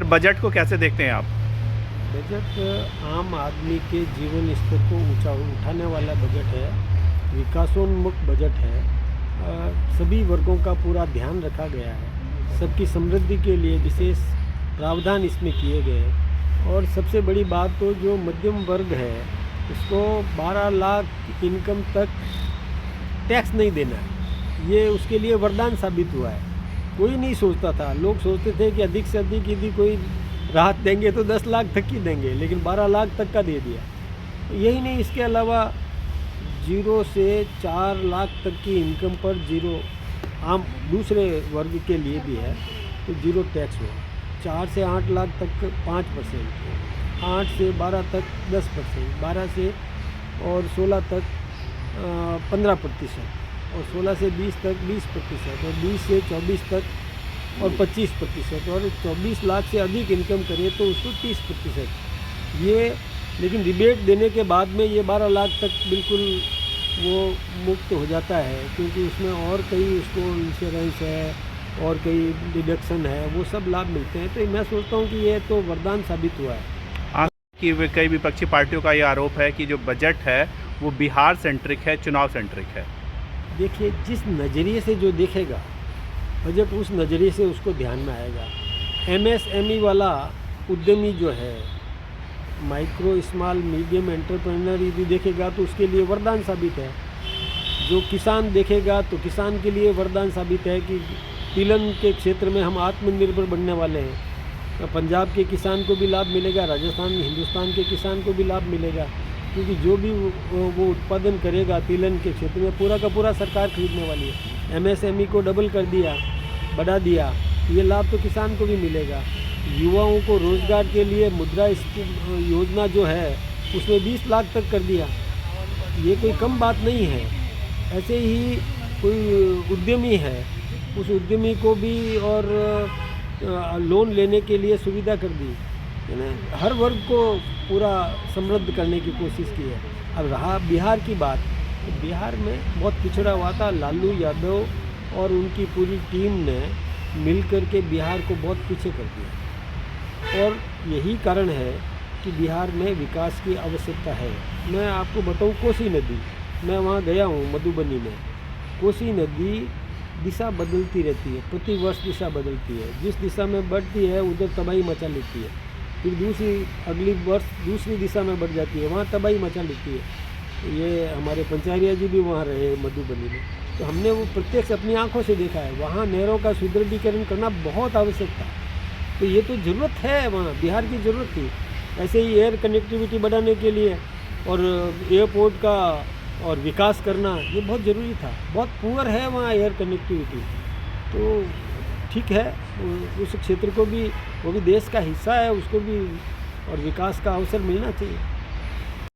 Budget को कैसे देखते हैं आप? बजट आम आदमी के जीवन स्तर को ऊंचा उठाने वाला बजट है, विकासोन्मुख बजट है। सभी वर्गों का पूरा ध्यान रखा गया है, सबकी समृद्धि के लिए विशेष प्रावधान इसमें किए गए हैं। और सबसे बड़ी बात तो जो मध्यम वर्ग है उसको 12 लाख इनकम तक टैक्स नहीं देना है, ये उसके लिए वरदान साबित हुआ है। कोई नहीं सोचता था, लोग सोचते थे कि अधिक से अधिक यदि कोई राहत देंगे तो 10 लाख तक की देंगे, लेकिन 12 लाख तक का दे दिया। यही नहीं, इसके अलावा 0 से 4 लाख तक की इनकम पर जीरो, आम दूसरे वर्ग के लिए भी है तो जीरो टैक्स हो। 4 से 8 लाख तक 5%, 8 से 12 तक 10%, 12 से और 16 तक 15%, और 16 से 20 तक 20%, और 20 से 24 तक और 25%, और 24 लाख से अधिक इनकम करे तो उसको 30%। ये लेकिन रिबेट देने के बाद में ये 12 लाख तक बिल्कुल वो मुक्त हो जाता है, क्योंकि उसमें और कई उसको इंश्योरेंस है और कई डिडक्शन है, वो सब लाभ मिलते हैं। तो मैं सोचता हूँ कि ये तो वरदान साबित हुआ है। कि कई विपक्षी पार्टियों का ये आरोप है कि जो बजट है वो बिहार सेंट्रिक है, चुनाव सेंट्रिक है। देखिए, जिस नज़रिए से जो देखेगा बजट, उस नज़रिए से उसको ध्यान में आएगा। MSME वाला उद्यमी जो है, माइक्रो स्मॉल मीडियम एंटरप्रेन्योर, यदि देखेगा तो उसके लिए वरदान साबित है। जो किसान देखेगा तो किसान के लिए वरदान साबित है कि तिलहन के क्षेत्र में हम आत्मनिर्भर बनने वाले हैं। तो पंजाब के किसान को भी लाभ मिलेगा, राजस्थान, हिंदुस्तान के किसान को भी लाभ मिलेगा, क्योंकि जो भी वो उत्पादन करेगा तिलहन के क्षेत्र में पूरा का पूरा सरकार खरीदने वाली है। MSME को डबल कर दिया, बढ़ा दिया, ये लाभ तो किसान को भी मिलेगा। युवाओं को रोज़गार के लिए मुद्रा योजना जो है उसमें 20 लाख तक कर दिया, ये कोई कम बात नहीं है। ऐसे ही कोई उद्यमी है, उस उद्यमी को भी और लोन लेने के लिए सुविधा कर दी, यानी हर वर्ग को पूरा समृद्ध करने की कोशिश की है। अब रहा बिहार की बात, तो बिहार में बहुत पिछड़ा हुआ था। लालू यादव और उनकी पूरी टीम ने मिलकर के बिहार को बहुत पीछे कर दिया, और यही कारण है कि बिहार में विकास की आवश्यकता है। मैं आपको बताऊं, कोसी नदी, मैं वहाँ गया हूँ मधुबनी में। कोसी नदी दिशा बदलती रहती है, प्रति वर्ष दिशा बदलती है। जिस दिशा में बढ़ती है उधर तबाही मचा लेती है, फिर अगली वर्ष दूसरी दिशा में बढ़ जाती है, वहाँ तबाही मचा लेती है। ये हमारे पंचारिया जी भी वहाँ रहे मधुबनी में, तो हमने वो प्रत्यक्ष अपनी आंखों से देखा है। वहाँ नहरों का सुदृढ़ीकरण करना बहुत आवश्यक था, तो ये तो ज़रूरत है, वहाँ बिहार की ज़रूरत थी। ऐसे ही एयर कनेक्टिविटी बढ़ाने के लिए और एयरपोर्ट का और विकास करना ये बहुत ज़रूरी था। बहुत पुअर है वहाँ एयर कनेक्टिविटी, तो ठीक है, उस क्षेत्र को भी, वो भी देश का हिस्सा है, उसको भी और विकास का अवसर मिलना चाहिए।